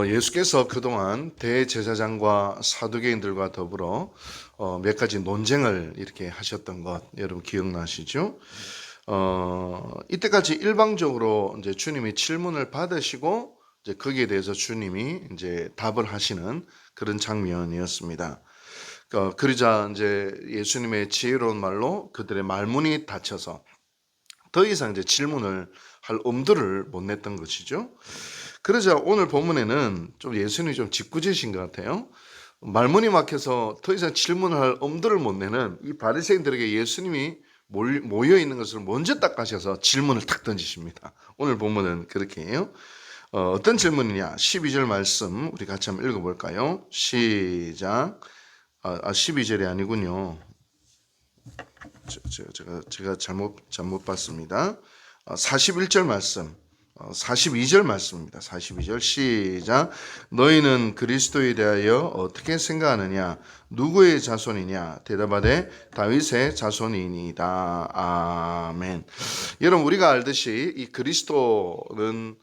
예수께서 그동안 대제사장과 사두개인들과 더불어 몇 가지 논쟁을 이렇게 하셨던 것 여러분 기억나시죠? 이때까지 일방적으로 이제 주님이 질문을 받으시고 이제 거기에 대해서 주님이 이제 답을 하시는 그런 장면이었습니다. 그러자 이제 예수님의 지혜로운 말로 그들의 말문이 닫혀서 더 이상 이제 질문을 할 엄두를 못 냈던 것이죠. 그러자 오늘 본문에는 좀 예수님이 좀 짓궂으신 것 같아요. 말문이 막혀서 더 이상 질문을 할 엄두를 못 내는 이 바리새인들에게 예수님이 모여 있는 것을 먼저 딱 가셔서 질문을 탁 던지십니다. 오늘 본문은 그렇게 해요. 어떤 질문이냐? 12절 말씀 우리 같이 한번 읽어볼까요? 시작. 12절이 아니군요. 제가 잘못 봤습니다. 41절 말씀, 42절 말씀입니다. 42절 시작. 너희는 그리스도에 대하여 어떻게 생각하느냐? 누구의 자손이냐? 대답하되 다윗의 자손이니이다. 아멘. 여러분 우리가 알듯이 이 그리스도는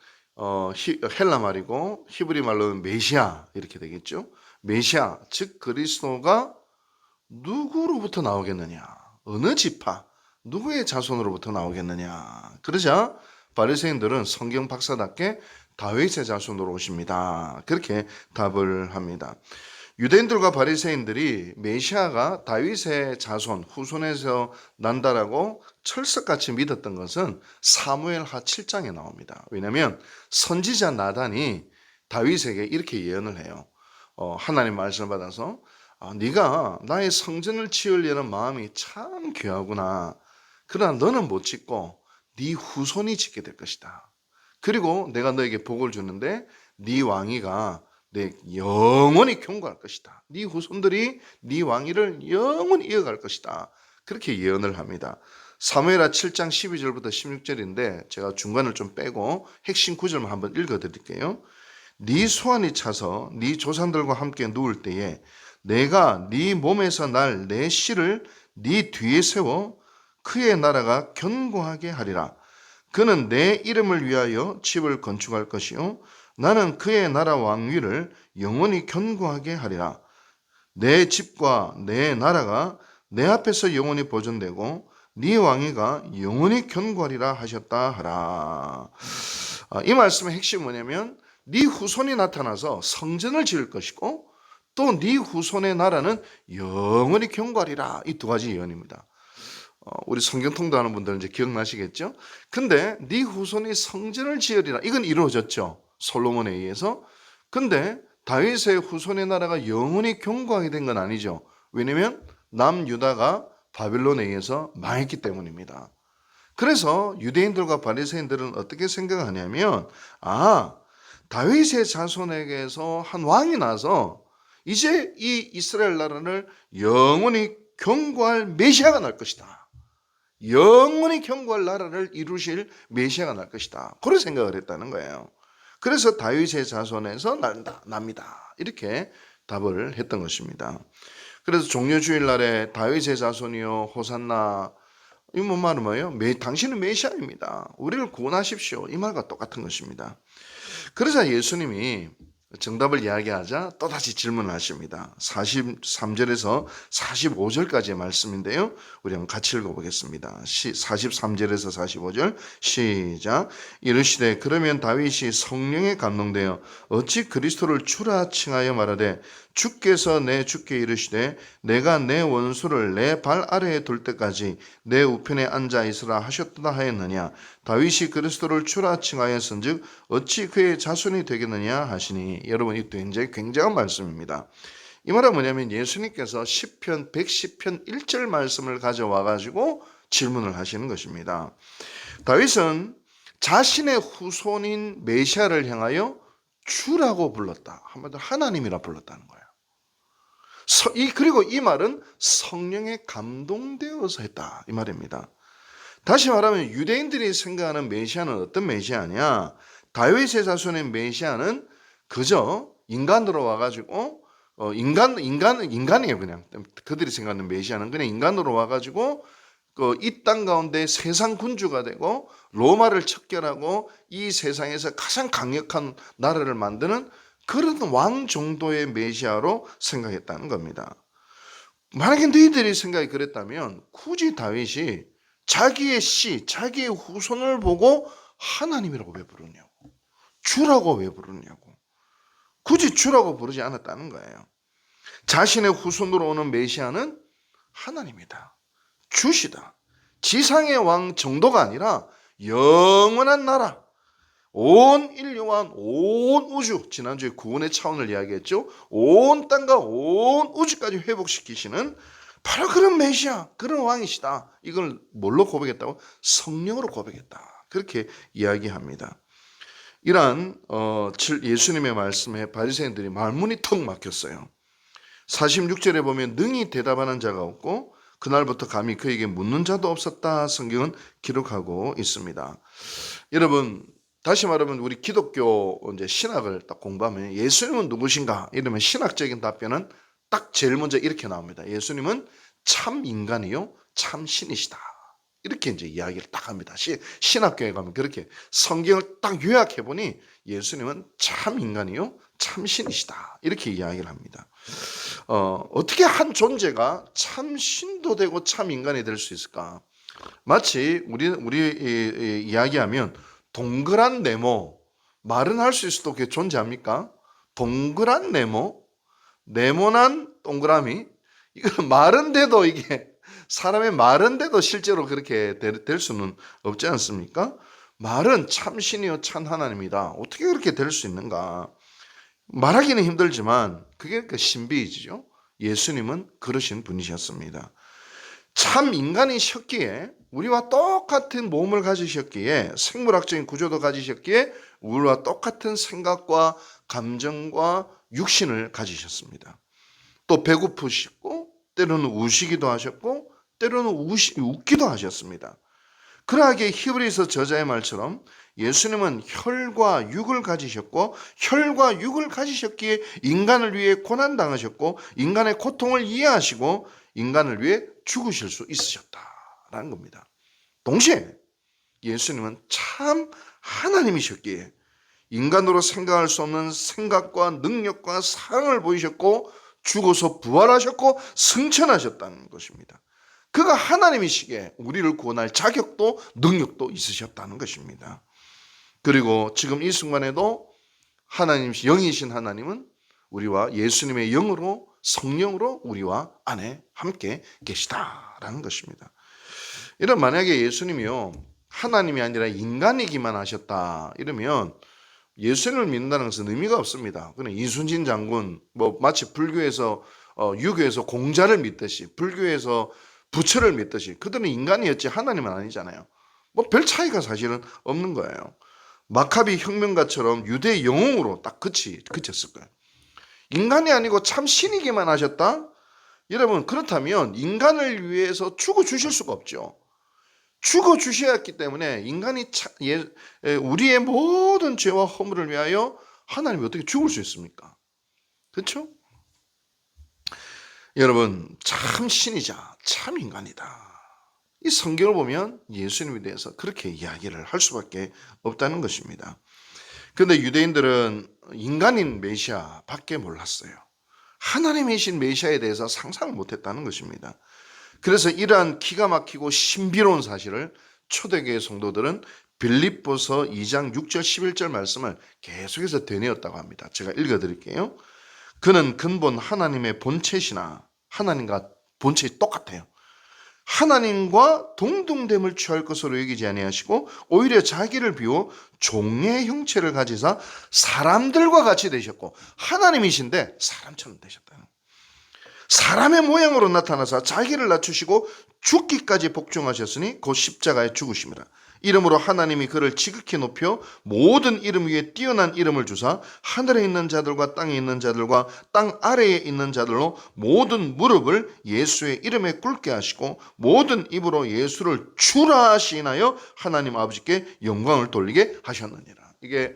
헬라 말이고 히브리 말로는 메시아 이렇게 되겠죠. 메시아 즉 그리스도가 누구로부터 나오겠느냐? 어느 지파, 누구의 자손으로부터 나오겠느냐? 그러자 바리새인들은 성경 박사답게 다윗의 자손으로 오십니다. 그렇게 답을 합니다. 유대인들과 바리새인들이 메시아가 다윗의 자손, 후손에서 난다라고 철석같이 믿었던 것은 사무엘하 7장에 나옵니다. 왜냐하면 선지자 나단이 다윗에게 이렇게 예언을 해요. 하나님 말씀을 받아서 네가 나의 성전을 지으려는 마음이 참 귀하구나. 그러나 너는 못 짓고 네 후손이 짓게 될 것이다. 그리고 내가 너에게 복을 주는데 네 왕위가 내 영원히 경고할 것이다. 네 후손들이 네 왕위를 영원히 이어갈 것이다. 그렇게 예언을 합니다. 사무엘하 7장 12절부터 16절인데 제가 중간을 좀 빼고 핵심 구절만 한번 읽어드릴게요. 네 소환이 차서 네 조상들과 함께 누울 때에 내가 네 몸에서 날 내 씨를 네 뒤에 세워 그의 나라가 견고하게 하리라. 그는 내 이름을 위하여 집을 건축할 것이요 나는 그의 나라 왕위를 영원히 견고하게 하리라. 내 집과 내 나라가 내 앞에서 영원히 보존되고 네 왕위가 영원히 견고하리라 하셨다 하라. 이 말씀의 핵심이 뭐냐면 네 후손이 나타나서 성전을 지을 것이고 또 네 후손의 나라는 영원히 견고하리라. 이 두 가지 예언입니다. 우리 성경 통독하는 분들은 이제 기억나시겠죠? 근데 네 후손이 성전을 지으리라. 이건 이루어졌죠. 솔로몬에 의해서. 근데 다윗의 후손의 나라가 영원히 견고하게 된 건 아니죠. 왜냐하면 남유다가 바빌론에 의해서 망했기 때문입니다. 그래서 유대인들과 바리새인들은 어떻게 생각하냐면 다윗의 자손에게서 한 왕이 나서 이제 이 이스라엘 나라를 영원히 견고할 메시아가 날 것이다. 영원히 견고할 나라를 이루실 메시아가 날 것이다. 그런 생각을 했다는 거예요. 그래서 다윗의 자손에서 납니다. 이렇게 답을 했던 것입니다. 그래서 종려주일날에 다윗의 자손이요 호산나 이 뭔 말은 뭐예요? 당신은 메시아입니다. 우리를 구원하십시오. 이 말과 똑같은 것입니다. 그러자 예수님이 정답을 이야기하자 또다시 질문을 하십니다. 43절에서 45절까지의 말씀인데요. 우리 한번 같이 읽어보겠습니다. 43절에서 45절 시작. 이르시되 그러면 다윗이 성령에 감동되어 어찌 그리스도를 주라 칭하여 말하되 주께서 내 주께 이르시되 내가 내 원수를 내 발 아래에 둘 때까지 내 우편에 앉아 있으라 하셨다 하였느냐. 다윗이 그리스도를 주라 칭하였은즉 어찌 그의 자손이 되겠느냐 하시니. 여러분 이 굉장히 굉장한 말씀입니다. 이 말은 뭐냐면 예수님께서 시편 110편 1절 말씀을 가져와 가지고 질문을 하시는 것입니다. 다윗은 자신의 후손인 메시아를 향하여 주라고 불렀다. 한마디로 하나님이라 불렀다는 거예요. 그리고 이 말은 성령에 감동되어서 했다. 이 말입니다. 다시 말하면 유대인들이 생각하는 메시아는 어떤 메시아냐? 다윗의 자손의 메시아는 그저 인간으로 와가지고 인간이에요. 그냥 그들이 생각하는 메시아는 그냥 인간으로 와가지고 이 땅 가운데 세상 군주가 되고 로마를 척결하고 이 세상에서 가장 강력한 나라를 만드는 그런 왕 정도의 메시아로 생각했다는 겁니다. 만약에 너희들이 생각이 그랬다면 굳이 다윗이 자기의 자기의 후손을 보고 하나님이라고 왜 부르냐고, 주라고 왜 부르냐고, 굳이 주라고 부르지 않았다는 거예요. 자신의 후손으로 오는 메시아는 하나님이다, 주시다, 지상의 왕 정도가 아니라 영원한 나라, 온 인류와 온 우주, 지난주에 구원의 차원을 이야기했죠. 온 땅과 온 우주까지 회복시키시는 바로 그런 메시아, 그런 왕이시다. 이걸 뭘로 고백했다고? 성령으로 고백했다. 그렇게 이야기합니다. 이러한 예수님의 말씀에 바리새인들이 말문이 턱 막혔어요. 46절에 보면 능히 대답하는 자가 없고 그날부터 감히 그에게 묻는 자도 없었다, 성경은 기록하고 있습니다. 여러분, 다시 말하면 우리 기독교 이제 신학을 딱 공부하면 예수님은 누구신가 이러면 신학적인 답변은 딱 제일 먼저 이렇게 나옵니다. 예수님은 참 인간이요 참 신이시다. 이렇게 이제 이야기를 딱 합니다. 신학교에 가면 그렇게 성경을 딱 요약해 보니 예수님은 참 인간이요 참 신이시다. 이렇게 이야기를 합니다. 어떻게 한 존재가 참 신도 되고 참 인간이 될 수 있을까? 마치 우리 이야기하면 동그란 네모, 말은 할 수 있어도 그게 존재합니까? 동그란 네모난 동그라미, 이거 말은데도 이게 사람의 말은데도 실제로 그렇게 될 수는 없지 않습니까? 말은 참 신이요 참 하나님이다. 어떻게 그렇게 될 수 있는가? 말하기는 힘들지만 그게 그 신비이죠. 예수님은 그러신 분이셨습니다. 참 인간이셨기에, 우리와 똑같은 몸을 가지셨기에, 생물학적인 구조도 가지셨기에 우리와 똑같은 생각과 감정과 육신을 가지셨습니다. 또 배고프시고 때로는 우시기도 하셨고 때로는 웃기도 하셨습니다. 그러하게 히브리서 저자의 말처럼 예수님은 혈과 육을 가지셨고 혈과 육을 가지셨기에 인간을 위해 고난당하셨고 인간의 고통을 이해하시고 인간을 위해 죽으실 수 있으셨다라는 겁니다. 동시에 예수님은 참 하나님이셨기에 인간으로 생각할 수 없는 생각과 능력과 사랑을 보이셨고 죽어서 부활하셨고 승천하셨다는 것입니다. 그가 하나님이시기에 우리를 구원할 자격도 능력도 있으셨다는 것입니다. 그리고 지금 이 순간에도 하나님, 영이신 하나님은 우리와 예수님의 영으로 성령으로 우리와 안에 함께 계시다라는 것입니다. 이런 만약에 예수님이요 하나님이 아니라 인간이기만 하셨다 이러면 예수님을 믿는다는 것은 의미가 없습니다. 그냥 이순신 장군 마치 불교에서 유교에서 공자를 믿듯이 불교에서 부처를 믿듯이 그들은 인간이었지 하나님은 아니잖아요. 별 차이가 사실은 없는 거예요. 마카비 혁명가처럼 유대 영웅으로 딱 그쳤을 거예요. 인간이 아니고 참 신이기만 하셨다? 여러분 그렇다면 인간을 위해서 죽어주실 수가 없죠. 죽어주셔야 했기 때문에 인간이 우리의 모든 죄와 허물을 위하여 하나님이 어떻게 죽을 수 있습니까? 그렇죠? 여러분 참 신이자 참 인간이다. 이 성경을 보면 예수님에 대해서 그렇게 이야기를 할 수밖에 없다는 것입니다. 그런데 유대인들은 인간인 메시아 밖에 몰랐어요. 하나님이신 메시아에 대해서 상상을 못했다는 것입니다. 그래서 이러한 기가 막히고 신비로운 사실을 초대교회 성도들은 빌립보서 2장 6절 11절 말씀을 계속해서 되뇌었다고 합니다. 제가 읽어드릴게요. 그는 근본 하나님의 본체시나 하나님과 본체가 똑같아요. 하나님과 동등됨을 취할 것으로 여기지 아니하시고 오히려 자기를 비워 종의 형체를 가지사 사람들과 같이 되셨고 하나님이신데 사람처럼 되셨다는 거예요. 사람의 모양으로 나타나사 자기를 낮추시고 죽기까지 복종하셨으니 곧 십자가에 죽으심이라. 이름으로 하나님이 그를 지극히 높여 모든 이름 위에 뛰어난 이름을 주사 하늘에 있는 자들과 땅에 있는 자들과 땅 아래에 있는 자들로 모든 무릎을 예수의 이름에 꿇게 하시고 모든 입으로 예수를 주라 하시나요 하나님 아버지께 영광을 돌리게 하셨느니라. 이게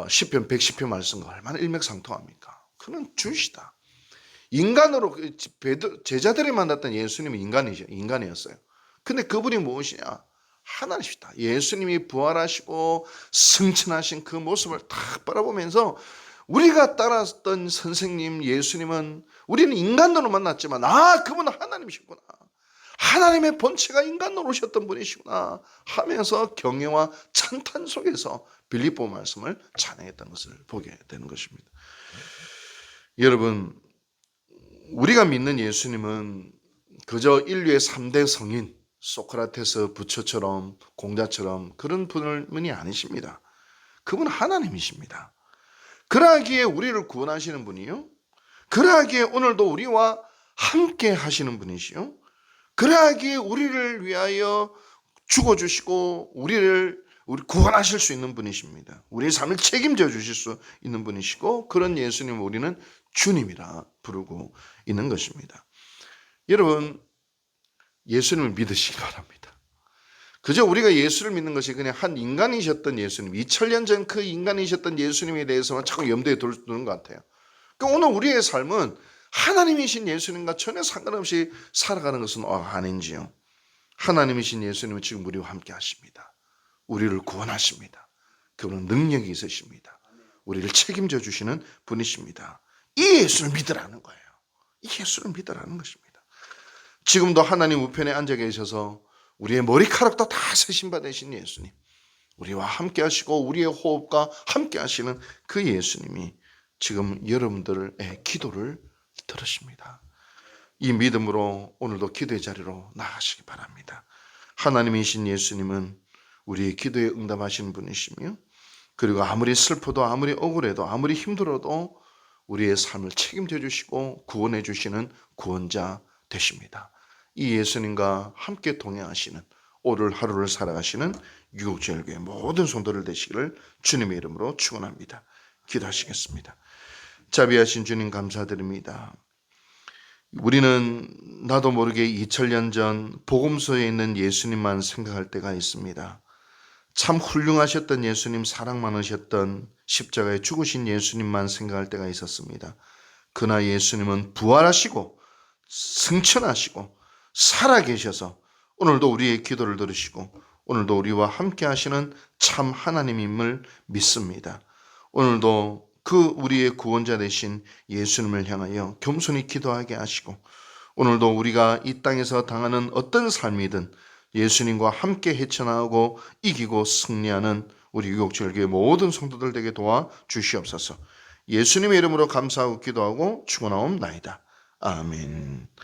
시편 110편 말씀과 얼마나 일맥상통합니까? 그는 주시다. 인간으로 제자들이 만났던 예수님은 인간이었어요. 근데 그분이 무엇이냐? 하나님이시다. 예수님이 부활하시고 승천하신 그 모습을 딱 바라보면서 우리가 따랐던 선생님 예수님은 우리는 인간으로 만났지만 그분은 하나님이시구나, 하나님의 본체가 인간으로 오셨던 분이시구나 하면서 경외와 찬탄 속에서 빌립보 말씀을 찬양했던 것을 보게 되는 것입니다. 여러분, 우리가 믿는 예수님은 그저 인류의 3대 성인 소크라테스 부처처럼 공자처럼 그런 분이 아니십니다. 그분은 하나님이십니다. 그러하기에 우리를 구원하시는 분이요, 그러하기에 오늘도 우리와 함께 하시는 분이시요, 그러하기에 우리를 위하여 죽어주시고 우리 구원하실 수 있는 분이십니다. 우리의 삶을 책임져 주실 수 있는 분이시고, 그런 예수님을 우리는 주님이라 부르고 있는 것입니다. 여러분, 예수님을 믿으시기 바랍니다. 그저 우리가 예수를 믿는 것이 그냥 한 인간이셨던 예수님, 2000년 전 그 인간이셨던 예수님에 대해서만 자꾸 염두에 두는 것 같아요. 그러니까 오늘 우리의 삶은 하나님이신 예수님과 전혀 상관없이 살아가는 것은 아닌지요. 하나님이신 예수님은 지금 우리와 함께 하십니다. 우리를 구원하십니다. 그분은 능력이 있으십니다. 우리를 책임져 주시는 분이십니다. 이 예수를 믿으라는 거예요. 이 예수를 믿으라는 것입니다. 지금도 하나님 우편에 앉아 계셔서 우리의 머리카락도 다 세신받으신 예수님, 우리와 함께 하시고 우리의 호흡과 함께 하시는 그 예수님이 지금 여러분들의 기도를 들으십니다. 이 믿음으로 오늘도 기도의 자리로 나가시기 바랍니다. 하나님이신 예수님은 우리의 기도에 응답하시는 분이시며, 그리고 아무리 슬퍼도 아무리 억울해도 아무리 힘들어도 우리의 삶을 책임져 주시고 구원해 주시는 구원자 되십니다. 이 예수님과 함께 동행하시는 오늘 하루를 살아가시는 유국제일교회 모든 성도들 되시기를 주님의 이름으로 축원합니다. 기도하시겠습니다. 자비하신 주님 감사드립니다. 우리는 나도 모르게 2000년 전 복음서에 있는 예수님만 생각할 때가 있습니다. 참 훌륭하셨던 예수님, 사랑 많으셨던 십자가에 죽으신 예수님만 생각할 때가 있었습니다. 그러나 예수님은 부활하시고 승천하시고 살아계셔서 오늘도 우리의 기도를 들으시고 오늘도 우리와 함께 하시는 참 하나님임을 믿습니다. 오늘도 그 우리의 구원자 되신 예수님을 향하여 겸손히 기도하게 하시고, 오늘도 우리가 이 땅에서 당하는 어떤 삶이든 예수님과 함께 헤쳐나가고 이기고 승리하는 우리 유국제일교회 모든 성도들 되게 도와 주시옵소서. 예수님의 이름으로 감사하고 기도하고 축원하옵나이다. 아멘.